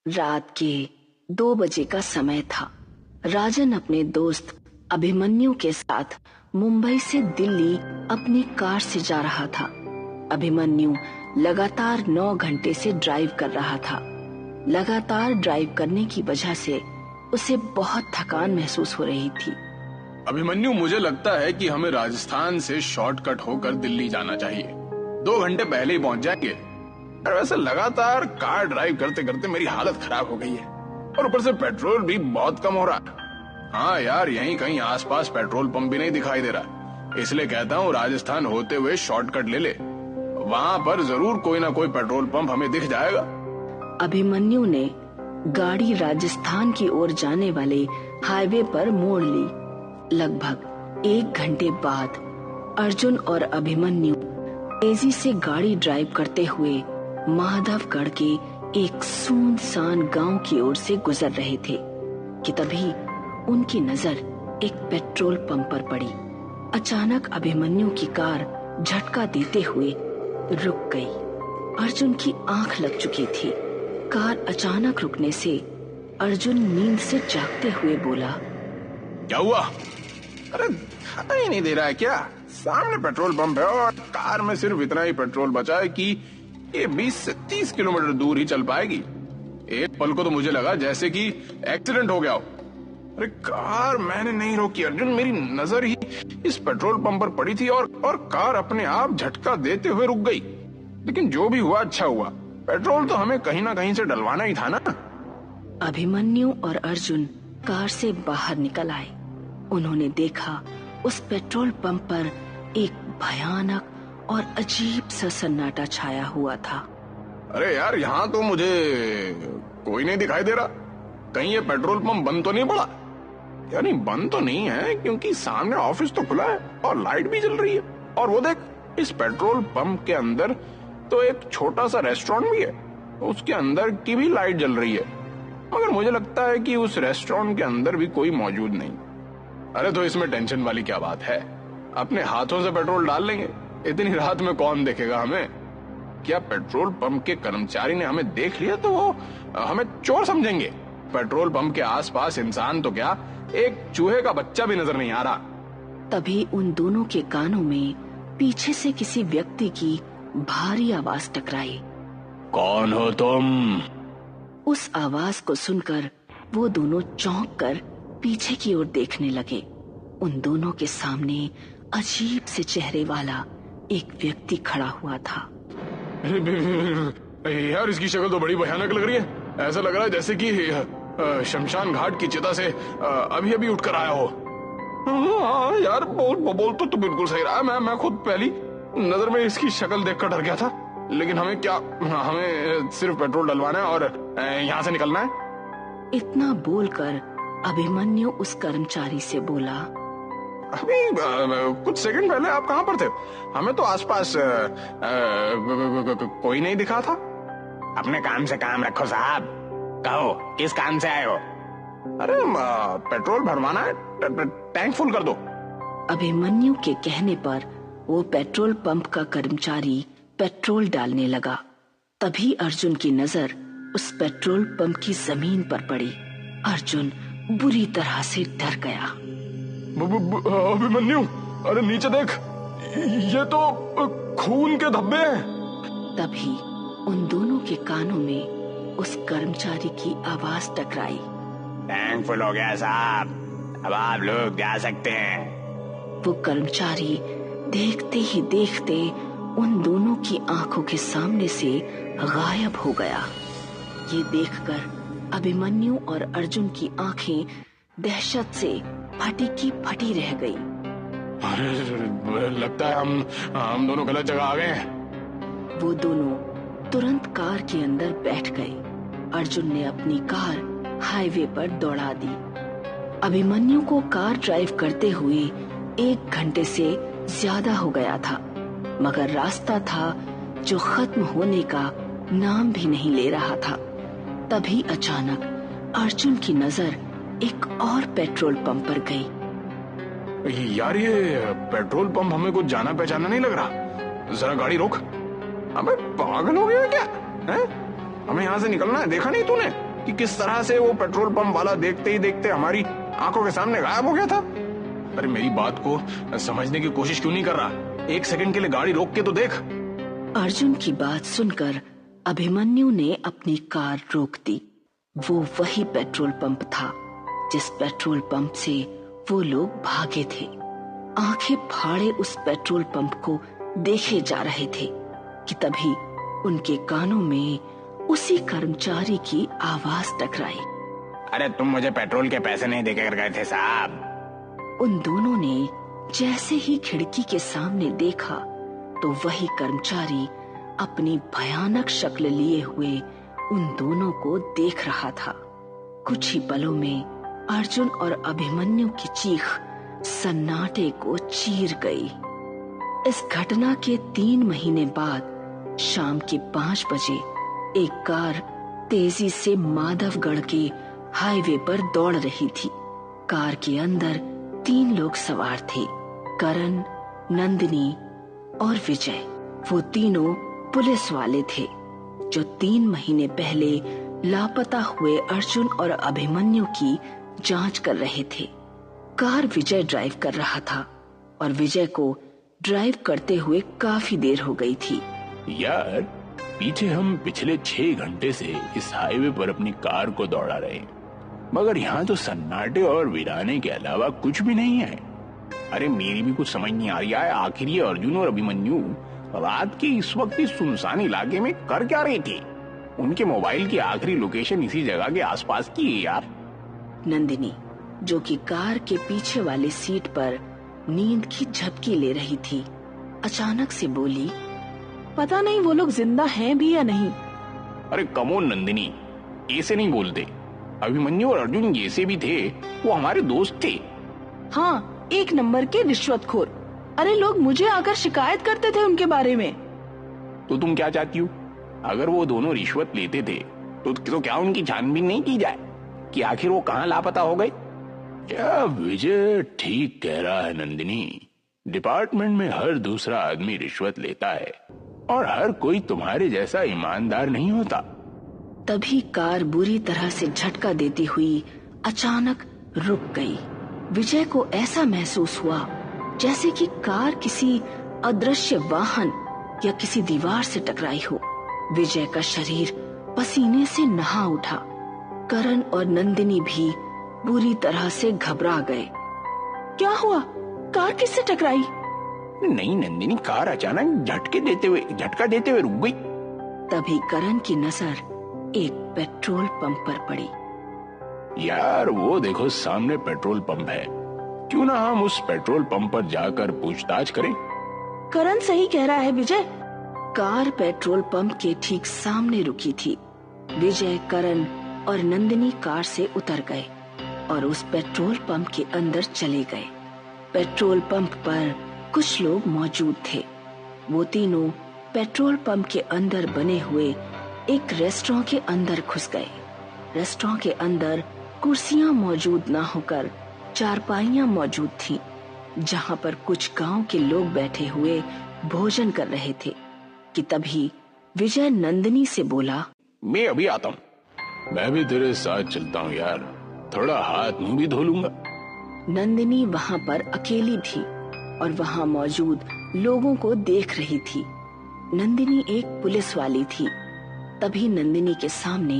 रात के 2 बजे का समय था। राजन अपने दोस्त अभिमन्यु के साथ मुंबई से दिल्ली अपनी कार से जा रहा था। अभिमन्यु लगातार 9 घंटे से ड्राइव कर रहा था। लगातार ड्राइव करने की वजह से उसे बहुत थकान महसूस हो रही थी। अभिमन्यु, मुझे लगता है कि हमें राजस्थान से शॉर्टकट होकर दिल्ली जाना चाहिए। 2 घंटे पहले ही पहुंच जाएंगे। और वैसे लगातार कार ड्राइव करते करते मेरी हालत खराब हो गई है और ऊपर से पेट्रोल भी बहुत कम हो रहा है। हाँ यार, यहीं कहीं आसपास पेट्रोल पंप भी नहीं दिखाई दे रहा, इसलिए कहता हूँ राजस्थान होते हुए शॉर्टकट ले ले। वहाँ पर जरूर कोई ना कोई पेट्रोल पंप हमें दिख जाएगा। अभिमन्यु ने गाड़ी राजस्थान की ओर जाने वाले हाईवे पर मोड़ ली। लगभग 1 घंटे बाद अर्जुन और अभिमन्यु तेजी से गाड़ी ड्राइव करते हुए माधवगढ़ के एक सुनसान गांव की ओर से गुजर रहे थे कि तभी उनकी नजर एक पेट्रोल पंप पर पड़ी। अचानक अभिमन्यु की कार झटका देते हुए रुक गई। अर्जुन की आंख लग चुकी थी। कार अचानक रुकने से अर्जुन नींद से जागते हुए बोला, क्या हुआ? अरे दिखाई नहीं दे रहा है क्या? सामने पेट्रोल पंप है और कार में सिर्फ इतना ही पेट्रोल बचा है कि ये 20 से 30 किलोमीटर दूर ही चल पाएगी। एक पल को तो मुझे लगा जैसे कि एक्सीडेंट हो गया हो। अरे कार मैंने नहीं रोकी अर्जुन, मेरी नजर ही इस पेट्रोल पंप पर पड़ी थी और कार अपने आप झटका देते हुए रुक गई। लेकिन जो भी हुआ अच्छा हुआ, पेट्रोल तो हमें कहीं ना कहीं से डलवाना ही था ना। अभिमन्यु और अर्जुन कार से बाहर निकल आए। उन्होंने देखा उस पेट्रोल पंप पर एक भयानक और अजीब सा सन्नाटा छाया हुआ था। अरे यार, यहाँ तो मुझे कोई नहीं दिखाई दे रहा। कहीं ये पेट्रोल पंप बंद तो नहीं पड़ा? यानी बंद तो नहीं है, क्योंकि सामने ऑफिस तो खुला है और लाइट भी जल रही है। और वो देख, इस पेट्रोल पंप के अंदर तो एक छोटा सा रेस्टोरेंट भी है, उसके अंदर की भी लाइट जल रही है। मगर मुझे लगता है कि उस रेस्टोरेंट के अंदर भी कोई मौजूद नहीं। अरे तो इसमें टेंशन वाली क्या बात है? अपने हाथों से पेट्रोल डाल लेंगे। इतनी रात में कौन देखेगा हमें? क्या पेट्रोल पंप के कर्मचारी ने हमें देख लिया तो वो हमें चोर समझेंगे? पेट्रोल पंप के आसपास इंसान तो क्या, एक चूहे का बच्चा भी नजर नहीं आ रहा। तभी उन दोनों के कानों में पीछे से किसी व्यक्ति की भारी आवाज टकराई। कौन हो तुम? उस आवाज को सुनकर वो दोनों चौंक कर पीछे की ओर देखने लगे। उन दोनों के सामने अजीब से चेहरे वाला एक व्यक्ति खड़ा हुआ था। यार, इसकी शक्ल तो बड़ी भयानक लग रही है। ऐसा लग रहा है जैसे कि शमशान घाट की चिता से अभी अभी उठकर आया हो। हाँ यार, बोल तो बिल्कुल सही रहा। मैं खुद पहली नजर में इसकी शक्ल देखकर डर गया था। लेकिन हमें सिर्फ पेट्रोल डलवाना है और यहाँ से निकलना है। इतना बोलकर अभिमन्यु उस कर्मचारी से बोला, अभी कुछ सेकंड पहले आप कहाँ पर थे? हमें तो आसपास कोई नहीं दिखा था। अपने काम से काम रखो साहब। कहो, किस काम से आए हो? अरे पेट्रोल भरवाना है, टैंक फुल कर दो। अभिमन्यु के कहने पर वो पेट्रोल पंप का कर्मचारी पेट्रोल डालने लगा। तभी अर्जुन की नजर उस पेट्रोल पंप की जमीन पर पड़ी। अर्जुन बुरी तरह से डर गया। अभिमन्यु, अरे नीचे देख, ये तो खून के धब्बे हैं। तभी उन दोनों के कानों में उस कर्मचारी की आवाज टकराई, टैंक फुल हो गया साहब, अब आप लोग जा सकते हैं। वो कर्मचारी देखते ही देखते उन दोनों की आंखों के सामने से गायब हो गया। ये देखकर अभिमन्यु और अर्जुन की आंखें दहशत से फटी की फटी रह गई। अरे लगता है हम दोनों गलत जगह आ गए हैं। वो दोनों तुरंत कार के अंदर बैठ गए। अर्जुन ने अपनी कार हाईवे पर दौड़ा दी। अभिमन्यु को कार ड्राइव करते हुए 1 घंटे से ज्यादा हो गया था, मगर रास्ता था जो खत्म होने का नाम भी नहीं ले रहा था। तभी अचानक अर्जुन की नजर एक और पेट्रोल पंप पर गई। यार, ये पेट्रोल पंप हमें कुछ जाना पहचाना नहीं लग रहा। जरा गाड़ी रोक। अबे पागल हो गया क्या है? हमें यहाँ से निकलना है। देखा नहीं तूने कि किस तरह से वो पेट्रोल पंप वाला देखते ही देखते हमारी आंखों के सामने गायब हो गया था। अरे मेरी बात को समझने की कोशिश क्यों नहीं कर रहा? एक सेकंड के लिए गाड़ी रोक के तो देख। अर्जुन की बात सुनकर अभिमन्यु ने अपनी कार रोक दी। वो वही पेट्रोल पंप था जिस पेट्रोल पंप से वो लोग भागे थे। आंखें फाड़े उस पेट्रोल पंप को देखे जा रहे थे कि तभी उनके कानों में उसी कर्मचारी की आवाज टकराई। अरे तुम मुझे पेट्रोल के पैसे नहीं देकर गए थे साहब। उन दोनों ने जैसे ही खिड़की के सामने देखा तो वही कर्मचारी अपनी भयानक शक्ल लिए हुए उन दोनों को देख रहा था। कुछ ही पलों में अर्जुन और अभिमन्यु की चीख सन्नाटे को चीर गई। इस घटना के 3 महीने बाद शाम के 5 बजे एक कार तेजी से माधवगढ़ के हाईवे पर दौड़ रही थी। कार के अंदर 3 लोग सवार थे, करण, नंदिनी और विजय। वो तीनों पुलिस वाले थे जो 3 महीने पहले लापता हुए अर्जुन और अभिमन्यु की जांच कर रहे थे। कार विजय ड्राइव कर रहा था और विजय को ड्राइव करते हुए काफी देर हो गई थी। यार, पीछे हम पिछले 6 घंटे से इस हाईवे पर अपनी कार को दौड़ा रहे हैं, मगर यहाँ तो सन्नाटे और वीराने के अलावा कुछ भी नहीं है। अरे मेरी भी कुछ समझ नहीं आ रही है, आखिर ये अर्जुन और अभिमन्यु रात के इस वक्त इस सुनसान इलाके में कर क्या रहे थे? उनके मोबाइल की आखिरी लोकेशन इसी जगह के आसपास की है यार। नंदिनी, जो कि कार के पीछे वाली सीट पर नींद की झपकी ले रही थी, अचानक से बोली, पता नहीं वो लोग जिंदा हैं भी या नहीं। अरे कमोन नंदिनी, ऐसे नहीं बोलते। अभिमन्यु और अर्जुन जैसे भी थे, वो हमारे दोस्त थे। हाँ, 1 नंबर के रिश्वतखोर। अरे लोग मुझे आकर शिकायत करते थे उनके बारे में। तो तुम क्या चाहती हो? अगर वो दोनों रिश्वत लेते थे तो क्या उनकी छानबीन नहीं की जाए कि आखिर वो कहाँ लापता हो गए? क्या विजय ठीक कह रहा है नंदिनी। डिपार्टमेंट में हर दूसरा आदमी रिश्वत लेता है और हर कोई तुम्हारे जैसा ईमानदार नहीं होता। तभी कार बुरी तरह से झटका देती हुई अचानक रुक गई। विजय को ऐसा महसूस हुआ जैसे कि कार किसी अदृश्य वाहन या किसी दीवार से टकराई हो। विजय का शरीर पसीने से नहा उठा। करण और नंदिनी भी बुरी तरह से घबरा गए। क्या हुआ? कार किससे टकराई? नहीं नंदिनी, कार अचानक झटका देते हुए रुक गई। तभी करण की नजर एक पेट्रोल पंप पर पड़ी। यार वो देखो, सामने पेट्रोल पंप है। क्यों ना हम उस पेट्रोल पंप पर जाकर पूछताछ करें? करण सही कह रहा है विजय। कार पेट्रोल पंप के ठीक सामने रुकी थी। विजय, करण और नंदिनी कार से उतर गए और उस पेट्रोल पंप के अंदर चले गए। पेट्रोल पंप पर कुछ लोग मौजूद थे। वो तीनों पेट्रोल पंप के अंदर बने हुए एक रेस्टोरेंट के अंदर घुस गए। रेस्टोरेंट के अंदर कुर्सियां मौजूद ना होकर चारपाइयां मौजूद थीं, जहां पर कुछ गांव के लोग बैठे हुए भोजन कर रहे थे कि तभी विजय नंदिनी से बोला, मैं अभी आता हूँ। मैं भी तेरे साथ चलता हूँ यार, थोड़ा हाथ मुंह भी धो लूंगा। नंदिनी वहां पर अकेली थी और वहां मौजूद लोगों को देख रही थी। नंदिनी एक पुलिस वाली थी। तभी नंदिनी के सामने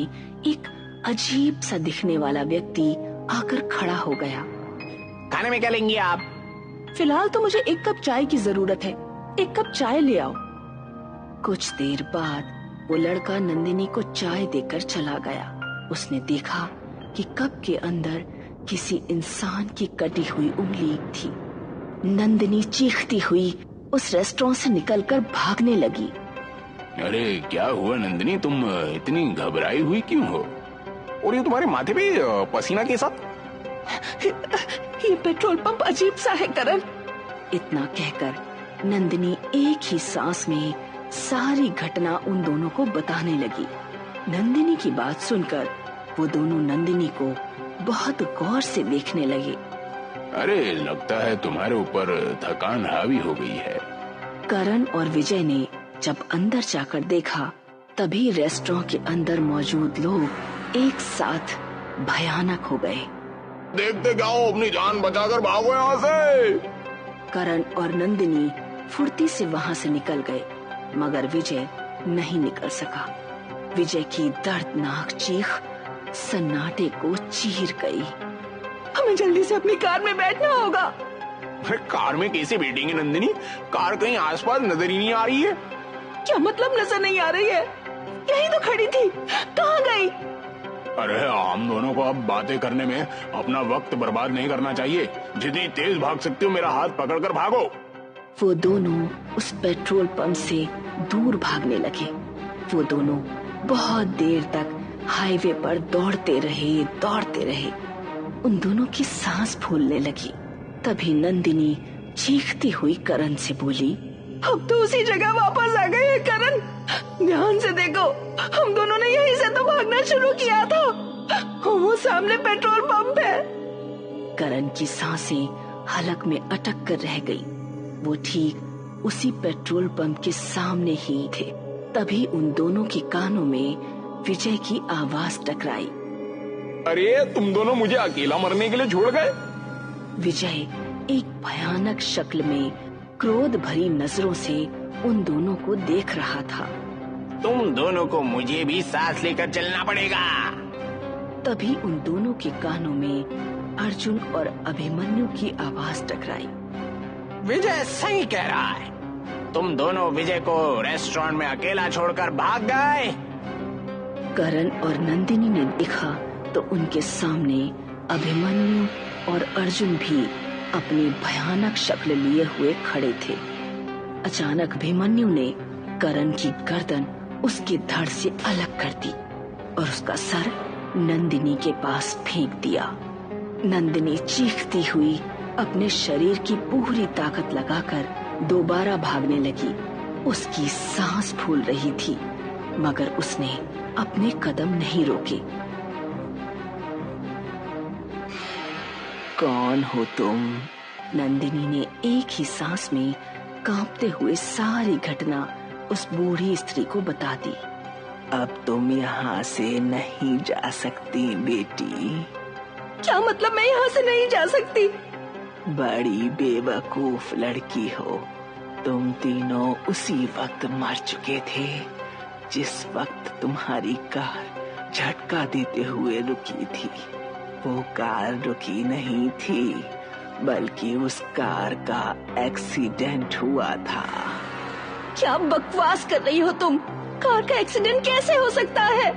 एक अजीब सा दिखने वाला व्यक्ति आकर खड़ा हो गया। खाने में क्या लेंगी आप? फिलहाल तो मुझे 1 कप चाय की जरूरत है। 1 कप चाय ले आओ। कुछ देर बाद वो लड़का नंदिनी को चाय देकर चला गया। उसने देखा कि कप के अंदर किसी इंसान की कटी हुई उंगली थी। नंदिनी चीखती हुई उस रेस्टोरेंट से निकलकर भागने लगी। अरे क्या हुआ नंदिनी, तुम इतनी घबराई हुई क्यों हो? और ये तुम्हारे माथे पे पसीना के साथ? ये पेट्रोल पंप अजीब सा है करण। इतना कहकर नंदिनी एक ही सांस में सारी घटना उन दोनों को बताने लगी। नंदिनी की बात सुनकर वो दोनों नंदिनी को बहुत गौर से देखने लगे। अरे लगता है तुम्हारे ऊपर थकान हावी हो गई है। करण और विजय ने जब अंदर जाकर देखा, तभी रेस्टोरेंट के अंदर मौजूद लोग एक साथ भयानक हो गए। देखते क्या हो, अपनी जान बचाकर भागो यहाँ से। करण और नंदिनी फुर्ती से वहां से निकल गए, मगर विजय नहीं निकल सका। विजय की दर्दनाक चीख सन्नाटे को चीर गई। हमें जल्दी से अपनी कार में बैठना होगा। कार में कैसे बैठेंगे नंदिनी? कार कहीं आसपास नजर ही नहीं आ रही है। क्या मतलब नजर नहीं आ रही है? यही तो खड़ी थी, कहाँ गई? अरे हम दोनों को अब बातें करने में अपना वक्त बर्बाद नहीं करना चाहिए। जितनी तेज भाग सकते हो मेरा हाथ पकड़कर भागो। वो दोनों उस पेट्रोल पंप से दूर भागने लगे। वो दोनों बहुत देर तक हाईवे पर दौड़ते रहे। उन दोनों की सांस फूलने लगी। तभी नंदिनी चीखती हुई करण से बोली, अब तो उसी जगह वापस आ गए हैं करण। ध्यान से देखो, हम दोनों ने यहीं से तो भागना शुरू किया था। वो सामने पेट्रोल पंप है। करण की सांसें हलक में अटक कर रह गई। वो ठीक उसी पेट्रोल पंप के सामने ही थे। तभी उन दोनों के कानों में विजय की आवाज टकराई। अरे तुम दोनों मुझे अकेला मरने के लिए छोड़ गए? विजय एक भयानक शक्ल में क्रोध भरी नजरों से उन दोनों को देख रहा था। तुम दोनों को मुझे भी साथ लेकर चलना पड़ेगा। तभी उन दोनों के कानों में अर्जुन और अभिमन्यु की आवाज टकराई। विजय सही कह रहा है, तुम दोनों विजय को रेस्टोरेंट में अकेला छोड़कर भाग गए। करण और नंदिनी ने देखा तो उनके सामने अभिमन्यु और अर्जुन भी अपनी भयानक शक्ल लिए हुए खड़े थे। अचानक अभिमन्यु ने करण की गर्दन उसके धड़ से अलग कर दी और उसका सर नंदिनी के पास फेंक दिया। नंदिनी चीखती हुई अपने शरीर की पूरी ताकत लगाकर दोबारा भागने लगी। उसकी सांस फूल रही थी, मगर उसने अपने कदम नहीं रोके। कौन हो तुम? नंदिनी ने एक ही सांस में कांपते हुए सारी घटना उस बूढ़ी स्त्री को बता दी। अब तुम यहाँ से नहीं जा सकती बेटी। क्या मतलब मैं यहाँ से नहीं जा सकती? बड़ी बेवकूफ लड़की हो। तुम तीनों उसी वक्त मर चुके थे जिस वक्त तुम्हारी कार झटका देते हुए रुकी थी। वो कार रुकी नहीं थी, बल्कि उस कार का एक्सीडेंट हुआ था। क्या बकवास कर रही हो तुम? कार का एक्सीडेंट कैसे हो सकता है?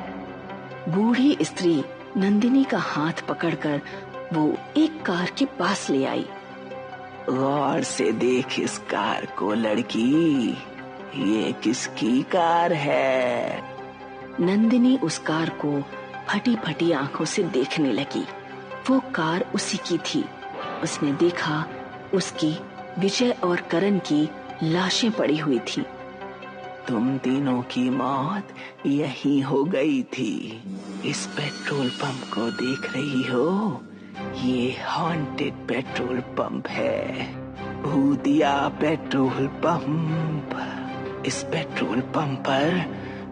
बूढ़ी स्त्री नंदिनी का हाथ पकड़कर वो एक कार के पास ले आई। गौर से देख इस कार को लड़की, ये किसकी कार है? नंदिनी उस कार को फटी फटी आंखों से देखने लगी। वो कार उसी की थी। उसने देखा उसकी विजय और करण की लाशें पड़ी हुई थी। तुम तीनों की मौत यही हो गई थी। इस पेट्रोल पंप को देख रही हो? ये हॉन्टेड पेट्रोल पंप है, भूतिया पेट्रोल पंप। इस पेट्रोल पंप पर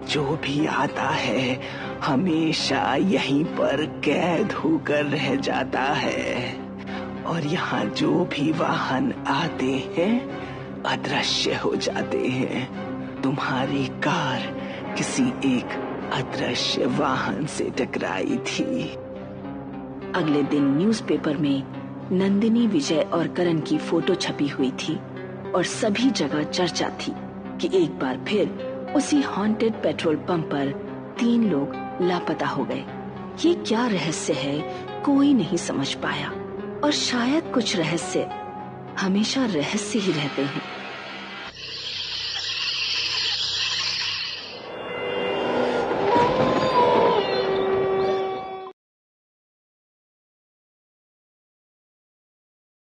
जो भी आता है हमेशा यहीं पर कैद होकर रह जाता है, और यहाँ जो भी वाहन आते हैं अदृश्य हो जाते हैं। तुम्हारी कार किसी एक अदृश्य वाहन से टकराई थी। अगले दिन न्यूज़पेपर में नंदिनी, विजय और करण की फोटो छपी हुई थी और सभी जगह चर्चा थी कि एक बार फिर उसी हॉन्टेड पेट्रोल पंप पर 3 लोग लापता हो गए। ये क्या रहस्य है, कोई नहीं समझ पाया। और शायद कुछ रहस्य हमेशा रहस्य ही रहते हैं।